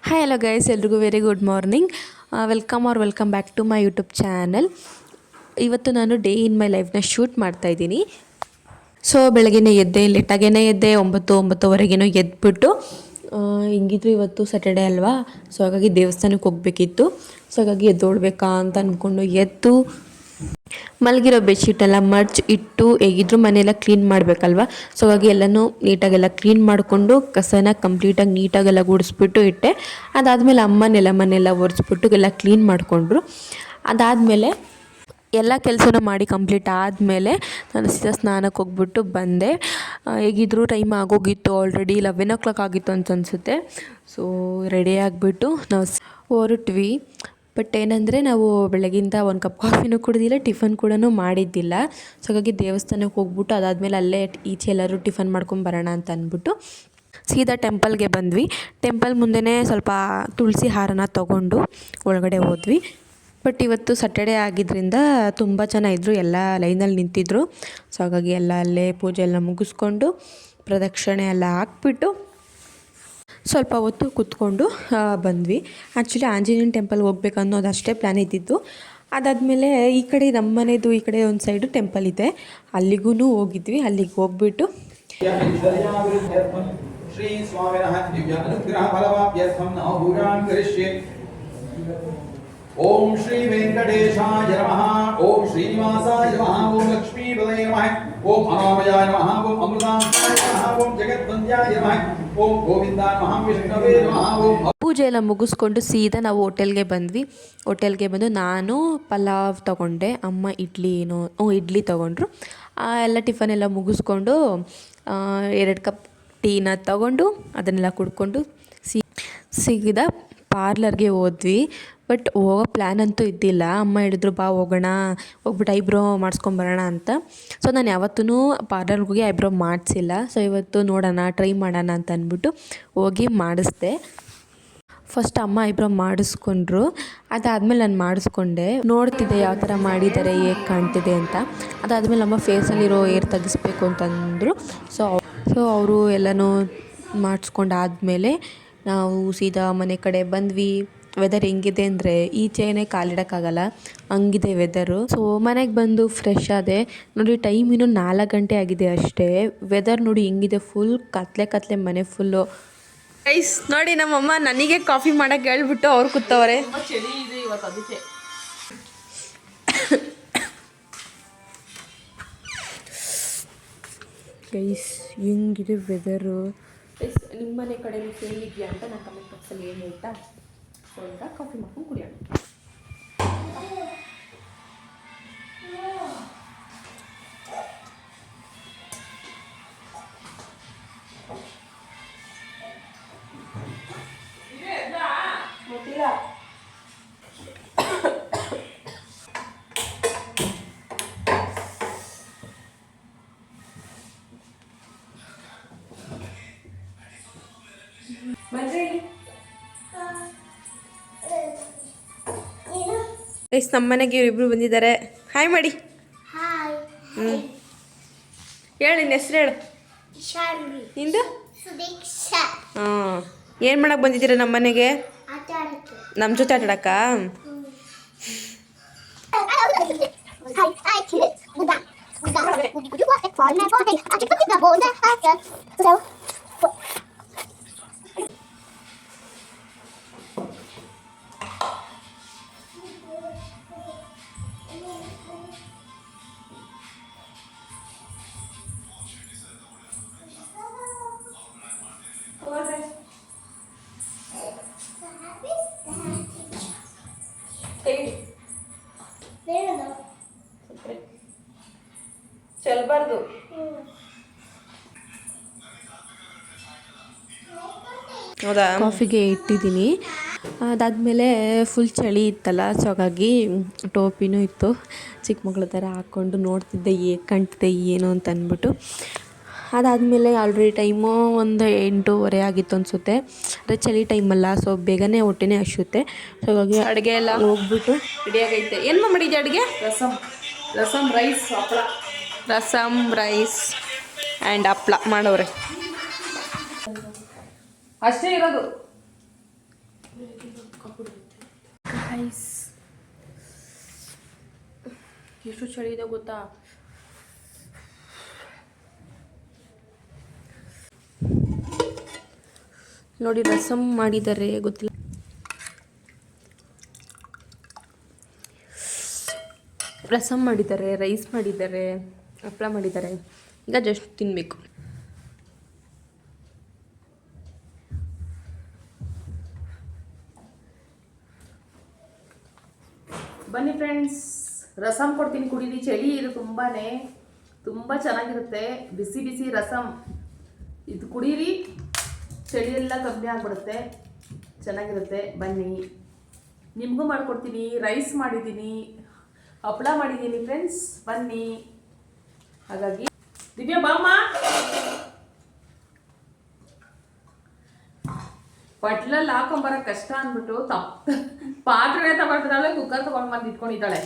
Hi hello guys, ಎಲ್ರಿಗೂ very good morning. Welcome back to my YouTube channel. ಇವತ್ತು ನಾನು day in my ಲೈಫ್ನ shoot ಮಾಡ್ತಾಯಿದ್ದೀನಿ. So ಬೆಳಗ್ಗೆನೇ ಎದ್ದೆ, ಲೇಟಾಗೇ ಎದ್ದೆ, 9-9:30 ಎದ್ಬಿಟ್ಟು ಹಿಂಗಿದ್ರು ಇವತ್ತು ಸ್ಯಾಟರ್ಡೆ ಅಲ್ವಾ, ಸೊ ಹಾಗಾಗಿ ದೇವಸ್ಥಾನಕ್ಕೆ ಹೋಗಬೇಕಿತ್ತು. ಸೊ ಹಾಗಾಗಿ ಎದ್ದೋಳ್ಬೇಕಾ ಅಂತ ಅಂದ್ಕೊಂಡು ಎದ್ದು ಮಲಗಿರೋ ಬೆಡ್ಶೀಟೆಲ್ಲ ಮಡ್ಚ್ ಇಟ್ಟು ಹೇಗಿದ್ರು ಮನೆಯೆಲ್ಲ ಕ್ಲೀನ್ ಮಾಡಬೇಕಲ್ವ. ಸೊ ಹಾಗಾಗಿ ಎಲ್ಲನೂ ನೀಟಾಗೆಲ್ಲ ಕ್ಲೀನ್ ಮಾಡಿಕೊಂಡು ಕಸನ ಕಂಪ್ಲೀಟಾಗಿ ನೀಟಾಗೆಲ್ಲ ಗುಡಿಸ್ಬಿಟ್ಟು ಇಟ್ಟೆ. ಅದಾದಮೇಲೆ ಮನೆಯೆಲ್ಲ ಒರೆಸ್ಬಿಟ್ಟು ಎಲ್ಲ ಕ್ಲೀನ್ ಮಾಡಿಕೊಂಡ್ರು. ಅದಾದಮೇಲೆ ಎಲ್ಲ ಕೆಲಸನೂ ಮಾಡಿ ಕಂಪ್ಲೀಟ್ ಆದಮೇಲೆ ನಾನು ಸೀದಾ ಸ್ನಾನಕ್ಕೆ ಹೋಗ್ಬಿಟ್ಟು ಬಂದೆ. ಹೇಗಿದ್ರು ಟೈಮ್ ಆಗೋಗಿತ್ತು, ಆಲ್ರೆಡಿ 11 ಆಗಿತ್ತು ಅಂತ ಅನಿಸುತ್ತೆ. ಸೊ ರೆಡಿ ಆಗಿಬಿಟ್ಟು ನಾವು ಹೊರಟ್ವಿ. ಬಟ್ ಏನಂದರೆ ನಾವು ಬೆಳಗಿಂದ ಒಂದು ಕಪ್ ಕಾಫಿನೂ ಕುಡಿದಿಲ್ಲ, ಟಿಫನ್ ಕೂಡ ಮಾಡಿದ್ದಿಲ್ಲ. ಸೊ ಹಾಗಾಗಿ ದೇವಸ್ಥಾನಕ್ಕೆ ಹೋಗ್ಬಿಟ್ಟು ಅದಾದಮೇಲೆ ಅಲ್ಲೇ ಈಚೆ ಎಲ್ಲರೂ ಟಿಫನ್ ಮಾಡ್ಕೊಂಬರೋಣ ಅಂತ ಅಂದ್ಬಿಟ್ಟು ಸೀದಾ ಟೆಂಪಲ್ಗೆ ಬಂದ್ವಿ. ಟೆಂಪಲ್ ಮುಂದೆನೇ ಸ್ವಲ್ಪ ತುಳಸಿ ಹಾರನ ತೊಗೊಂಡು ಒಳಗಡೆ ಹೋದ್ವಿ. ಬಟ್ ಇವತ್ತು ಸ್ಯಾಟರ್ಡೆ ಆಗಿದ್ದರಿಂದ ತುಂಬ ಜನ ಇದ್ದರು, ಎಲ್ಲ ಲೈನಲ್ಲಿ ನಿಂತಿದ್ದರು. ಸೊ ಹಾಗಾಗಿ ಎಲ್ಲ ಅಲ್ಲೇ ಪೂಜೆ ಎಲ್ಲ ಮುಗಿಸ್ಕೊಂಡು ಪ್ರದಕ್ಷಿಣೆ ಎಲ್ಲ ಹಾಕ್ಬಿಟ್ಟು ಸ್ವಲ್ಪ ಹೊತ್ತು ಕೂತ್ಕೊಂಡು ಬಂದ್ವಿ. ಆ್ಯಕ್ಚುಲಿ ಆಂಜನೇಯನ ಟೆಂಪಲ್ಗೆ ಹೋಗ್ಬೇಕು ಅನ್ನೋದು ಅಷ್ಟೇ ಪ್ಲ್ಯಾನ್ ಇದ್ದಿದ್ದು. ಅದಾದಮೇಲೆ ಈ ಕಡೆ ನಮ್ಮ ಮನೆಯದು ಈ ಕಡೆ ಒಂದು ಸೈಡು ಟೆಂಪಲ್ ಇದೆ, ಅಲ್ಲಿಗೂ ಹೋಗಿದ್ವಿ. ಅಲ್ಲಿಗೆ ಹೋಗ್ಬಿಟ್ಟು ಶ್ರೀ ಸ್ವಾಮಿನಃ ದಿವ್ಯ ಅನುಗ್ರಹ ಫಲವಾಪ್ಯರ್ಥಂ ನಾವು ಪೂಜಾಂ ಕರಿಷ್ಯೆ. ಓಂ ಶ್ರೀ ವೆಂಕಟೇಶಾಯ ನಮಃ, ಓಂ ಶ್ರೀನಿವಾಸಾಯ ನಮಃ, ಓಂ ಲಕ್ಷ್ಮೀಪದಯೇ ನಮಃ, ಓಂ ಅನಾಮಯಾಯ ನಮಃ, ಓಂ ಅಮೃತಾಂಶಾಯ ನಮಃ, ಓಂ ಜಗದ್ವಂದ್ಯಾಯ ನಮಃ, ಓಂ ಗೋವಿಂದಾಯ ನಮಃ, ವಿಷ್ಣವೇ ನಮಃ. ಓಂ ಪೂಜೆ ಎಲ್ಲ ಮುಗಿಸ್ಕೊಂಡು ಸೀದಾ ನಾವು ಹೋಟೆಲ್ಗೆ ಬಂದ್ವಿ. ಹೋಟೆಲ್ಗೆ ಬಂದು ನಾನು ಪಲಾವ್ ತೊಗೊಂಡೆ, ಅಮ್ಮ ಇಡ್ಲಿ ತೊಗೊಂಡ್ರು. ಎಲ್ಲ ಟಿಫನ್ ಎಲ್ಲ ಮುಗಿಸ್ಕೊಂಡು 2 ಕಪ್ ಟೀನ ತೊಗೊಂಡು ಅದನ್ನೆಲ್ಲ ಕುಡ್ಕೊಂಡು ಸೀದಾ ಪಾರ್ಲರ್ಗೆ ಹೋದ್ವಿ. ಬಟ್ ಹೋಗೋ ಪ್ಲ್ಯಾನ್ ಅಂತೂ ಇದ್ದಿಲ್ಲ. ಅಮ್ಮ ಹೇಳಿದ್ರು ಬಾ ಹೋಗೋಣ, ಹೋಗ್ಬಿಟ್ಟು ಐಬ್ರೋ ಮಾಡಿಸ್ಕೊಂಬರೋಣ ಅಂತ. ಸೊ ನಾನು ಯಾವತ್ತೂ ಪಾರ್ಲರ್ಗೆ ಹೋಗಿ ಐಬ್ರೋ ಮಾಡಿಸಿಲ್ಲ. ಸೊ ಇವತ್ತು ನೋಡೋಣ, ಟ್ರೈ ಮಾಡೋಣ ಅಂತ ಅಂದ್ಬಿಟ್ಟು ಹೋಗಿ ಮಾಡಿಸ್ದೆ. ಫಸ್ಟ್ ಅಮ್ಮ ಐಬ್ರೋ ಮಾಡಿಸ್ಕೊಂಡ್ರು, ಅದಾದಮೇಲೆ ನಾನು ಮಾಡಿಸ್ಕೊಂಡೆ. ನೋಡ್ತಿದ್ದೆ ಯಾವ ಥರ ಮಾಡಿದ್ದಾರೆ, ಹೇಗೆ ಕಾಣ್ತಿದೆ ಅಂತ. ಅದಾದಮೇಲೆ ನಮ್ಮ ಫೇಸಲ್ಲಿರೋ ಏರ್ ತೆಗಿಸ್ಬೇಕು ಅಂತಂದರು. ಸೊ ಅವರು ಎಲ್ಲನೂ ಮಾಡಿಸ್ಕೊಂಡಾದ್ಮೇಲೆ ನಾವು ಸೀದಾ ಮನೆ ಕಡೆ ಬಂದ್ವಿ. ವೆದರ್ ಹೆಂಗಿದೆ ಅಂದರೆ ಈಚೆನೇ ಕಾಲಿಡೋಕ್ಕಾಗಲ್ಲ, ಹಂಗಿದೆ ವೆದರು. ಸೊ ಮನೆಗೆ ಬಂದು ಫ್ರೆಶ್ ಆದೆ. ನೋಡಿ ಟೈಮ್ ಇನ್ನೂ 4 ಗಂಟೆ ಆಗಿದೆ ಅಷ್ಟೇ. ವೆದರ್ ನೋಡಿ ಹೆಂಗಿದೆ, ಫುಲ್ ಕತ್ಲೆ ಮನೆ ಫುಲ್ಲು. ಗೈಸ್ ನೋಡಿ, ನಮ್ಮಮ್ಮ ನನಗೆ ಕಾಫಿ ಮಾಡೋಕ್ಕೆ ಹೇಳ್ಬಿಟ್ಟು ಅವ್ರು ಕೂತವ್ರೆ. ಚಳಿ ಇದೆ ಇವತ್ತು, ಅದಕ್ಕೆ. ಗೈಸ್ ಹೆಂಗಿದೆ ವೆದರು. ಗೈಸ್ ನಿಮ್ಮ ಮನೆ ಕಡೆ ಸೇಮ್ ಇದೆಯಾ ಅಂತ ನಾನು ಕಮೆಂಟ್ ಬಾಕ್ಸಲ್ಲಿ ಏನು ಹೇಳ್ತಾ. ಸೊ ಈಗ ಕಾಫಿ ಮಾಡ್ಕೊಂಡು ಕುಡಿಯೋಣ. ಗೈಸ್ ನಮ್ಮ ಮನೆಗೆ ಇವರಿಬ್ರು ಬಂದಿದ್ದಾರೆ. ಹಾಯ್ ಮಾಡಿ. ಹೇಳಿ ನಿನ್ನ ಹೆಸ್ರು ಹೇಳು. ನಿಂದು? ಹಾಂ. ಏನು ಮಾಡಕ್ಕೆ ಬಂದಿದ್ದೀರಾ ನಮ್ಮ ಮನೆಗೆ? ನಮ್ಮ ಜೊತೆ ಆಟ ಆಡಕ್ಕ? ಚೆಲ್ಬಾರ್ದು. ಹೌದಾ? ಕಾಫಿಗೆ ಇಟ್ಟಿದ್ದೀನಿ. ಅದಾದಮೇಲೆ ಫುಲ್ ಚಳಿ ಇತ್ತಲ್ಲ, ಸೊ ಹಾಗಾಗಿ ಟೋಪಿನೂ ಇತ್ತು, ಚಿಕ್ಕ ಮಗಳ ಥರ ಹಾಕ್ಕೊಂಡು ನೋಡ್ತಿದ್ದೆ ಹೇಗೆ ಕಾಣ್ತಿದ್ದೆ ಏನು ಅಂತ ಅಂದ್ಬಿಟ್ಟು. ಅದಾದಮೇಲೆ ಆಲ್ರೆಡಿ ಟೈಮು ಒಂದು 8:30 ಆಗಿತ್ತು ಅನಿಸುತ್ತೆ. ಅದೇ ಚಳಿ ಟೈಮಲ್ಲ, ಸೊ ಬೇಗನೆ ಹೊಟ್ಟೆನೇ ಹಸಿಯುತ್ತೆ. ಸೊ ಹಾಗಾಗಿ ಅಡುಗೆ ಎಲ್ಲ ಹೋಗ್ಬಿಟ್ಟು ರೆಡಿಯಾಗೈತೆ. ಏನು ಮಾಡಿದ್ದೆ ಅಡುಗೆ? ರಸಮ್ ರೈಸ್, ಹಪ್ಪಳ. ರಸಮ್ ರೈಸ್ ಆ್ಯಂಡ್ ಹಪ್ಪಳ ಮಾಡವ್ರೆ ಅಷ್ಟೇ ಇರೋದು. ಗೈಸ್ ಎಷ್ಟು ಚಳಿ ಇದೆ ಗೊತ್ತಾ. ನೋಡಿ ರಸಮ್ ಮಾಡಿದ್ದಾರೆ ಗೊತ್ತಿಲ್ಲ. ರಸಮ್ ಮಾಡಿದ್ದಾರೆ, ರೈಸ್ ಮಾಡಿದ್ದಾರೆ, ಹಪ್ಪಳ ಮಾಡಿದ್ದಾರೆ. ಈಗ ಜಸ್ಟ್ ತಿನ್ನಬೇಕು. ಬನ್ನಿ ಫ್ರೆಂಡ್ಸ್, ರಸಮ್ ಕೊಡ್ತೀನಿ ಕುಡೀರಿ. ಚಳಿ ಇದು ತುಂಬ ಚೆನ್ನಾಗಿರುತ್ತೆ. ಬಿಸಿ ಬಿಸಿ ರಸಮ್ ಇದು ಕುಡೀರಿ, ಚಳಿ ಎಲ್ಲ ಕಮ್ಮಿ ಆಗಿಬಿಡುತ್ತೆ, ಚೆನ್ನಾಗಿರುತ್ತೆ. ಬನ್ನಿ, ನಿಮಗೂ ಮಾಡಿಕೊಡ್ತೀನಿ. ರೈಸ್ ಮಾಡಿದ್ದೀನಿ, ಹಪ್ಪಳ ಮಾಡಿದ್ದೀನಿ ಫ್ರೆಂಡ್ಸ್, ಬನ್ನಿ. ಹಾಗಾಗಿ ದಿವ್ಯಾ ಬಾಮ್ಮ, ಬಟ್ಲಲ್ಲಿ ಹಾಕೊಂಬರಕ್ಕೆ ಕಷ್ಟ ಅಂದ್ಬಿಟ್ಟು ಪಾತ್ರೆ ತಗೊಳ್ತಿದ್ದಾಳೆ, ಕುಕ್ಕರ್ ತಗೊಂಡು ಬಂದು ಇಟ್ಕೊಂಡಿದ್ದಾಳೆ.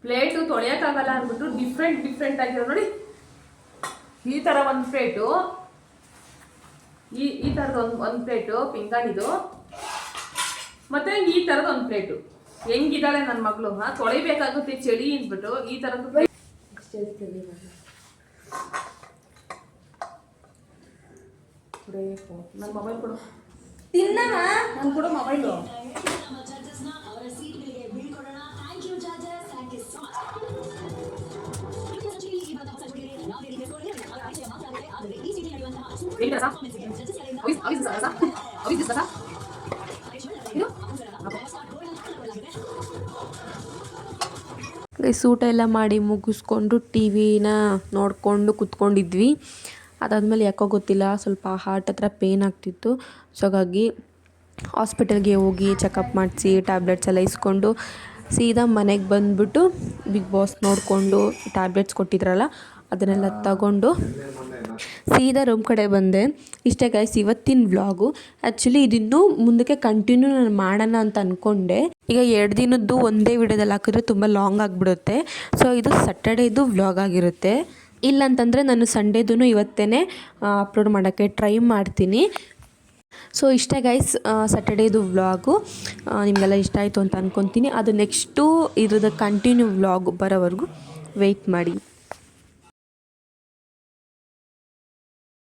ಪ್ಲೇಟು ತೊಳೆಯೋಕ್ಕಾಗಲ್ಲ ಅಂದ್ಬಿಟ್ಟು ಡಿಫ್ರೆಂಟ್ ಆಗಿರೋ ನೋಡಿ. ಈ ಥರ ಒಂದು ಪ್ಲೇಟು, ಈ ಥರದ ಒಂದು ಪ್ಲೇಟು ಪಿಂಗಾಣಿದು, ಮತ್ತೆ ಈ ಥರದ ಒಂದು ಪ್ಲೇಟು. ಹೆಂಗಿದ್ದಾಳೆ ನನ್ನ ಮಗಳು. ತೊಳಿಬೇಕಾಗುತ್ತೆ ಚಳಿ ಅಂದ್ಬಿಟ್ಟು ಈ ಥರದ್ದು ಪ್ಲೇಟ್. ನನ್ನ ಮೊಬೈಲ್ ಕೊಡು, ನಾನು ಕೊಡು ಮೊಬೈಲು. ಊಟ ಎಲ್ಲ ಮಾಡಿ ಮುಗಿಸ್ಕೊಂಡು ಟಿ ವಿನ ನೋಡಿಕೊಂಡು ಕೂತ್ಕೊಂಡಿದ್ವಿ. ಅದಾದಮೇಲೆ ಯಾಕೋ ಗೊತ್ತಿಲ್ಲ, ಸ್ವಲ್ಪ ಹಾರ್ಟ್ ಹತ್ರ ಪೇಯ್ನ್ ಆಗ್ತಿತ್ತು. ಸೊ ಹಾಗಾಗಿ ಹಾಸ್ಪಿಟಲ್ಗೆ ಹೋಗಿ ಚೆಕಪ್ ಮಾಡಿಸಿ ಟ್ಯಾಬ್ಲೆಟ್ಸ್ ಎಲ್ಲ ಇಸ್ಕೊಂಡು ಸೀದಾ ಮನೆಗೆ ಬಂದುಬಿಟ್ಟು ಬಿಗ್ ಬಾಸ್ ನೋಡಿಕೊಂಡು ಟ್ಯಾಬ್ಲೆಟ್ಸ್ ಕೊಟ್ಟಿದ್ರಲ್ಲ ಅದನ್ನೆಲ್ಲ ತಗೊಂಡು ಸೀದಾ ರೂಮ್ ಕಡೆ ಬಂದೆ. ಇಷ್ಟೇ ಗೈಸ್ ಇವತ್ತಿನ ವ್ಲಾಗು. ಆ್ಯಕ್ಚುಲಿ ಇದಿನ್ನೂ ಮುಂದಕ್ಕೆ ಕಂಟಿನ್ಯೂ ನಾನು ಮಾಡೋಣ ಅಂತ ಅಂದ್ಕೊಂಡೆ. ಈಗ 2 ದಿನದ್ದು ಒಂದೇ ವಿಡಿಯೋದಲ್ಲಿ ಹಾಕಿದ್ರೆ ತುಂಬ ಲಾಂಗ್ ಆಗಿಬಿಡುತ್ತೆ. ಸೊ ಇದು ಸ್ಯಾಟರ್ಡೇದು ವ್ಲಾಗ್ ಆಗಿರುತ್ತೆ. ಇಲ್ಲಂತಂದರೆ ನಾನು ಸಂಡೇದೂ ಇವತ್ತೇ ಅಪ್ಲೋಡ್ ಮಾಡೋಕ್ಕೆ ಟ್ರೈ ಮಾಡ್ತೀನಿ. ಸೊ ಇಷ್ಟೇ ಗೈಸ್ ಸ್ಯಾಟರ್ಡೇದು ವ್ಲಾಗು. ನಿಮಗೆಲ್ಲ ಇಷ್ಟ ಆಯಿತು ಅಂತ ಅಂದ್ಕೊತೀನಿ. ಅದು ನೆಕ್ಸ್ಟು ಇರೋದು ಕಂಟಿನ್ಯೂ ವ್ಲಾಗ್ ಬರೋವರೆಗೂ ವೆಯ್ಟ್ ಮಾಡಿ.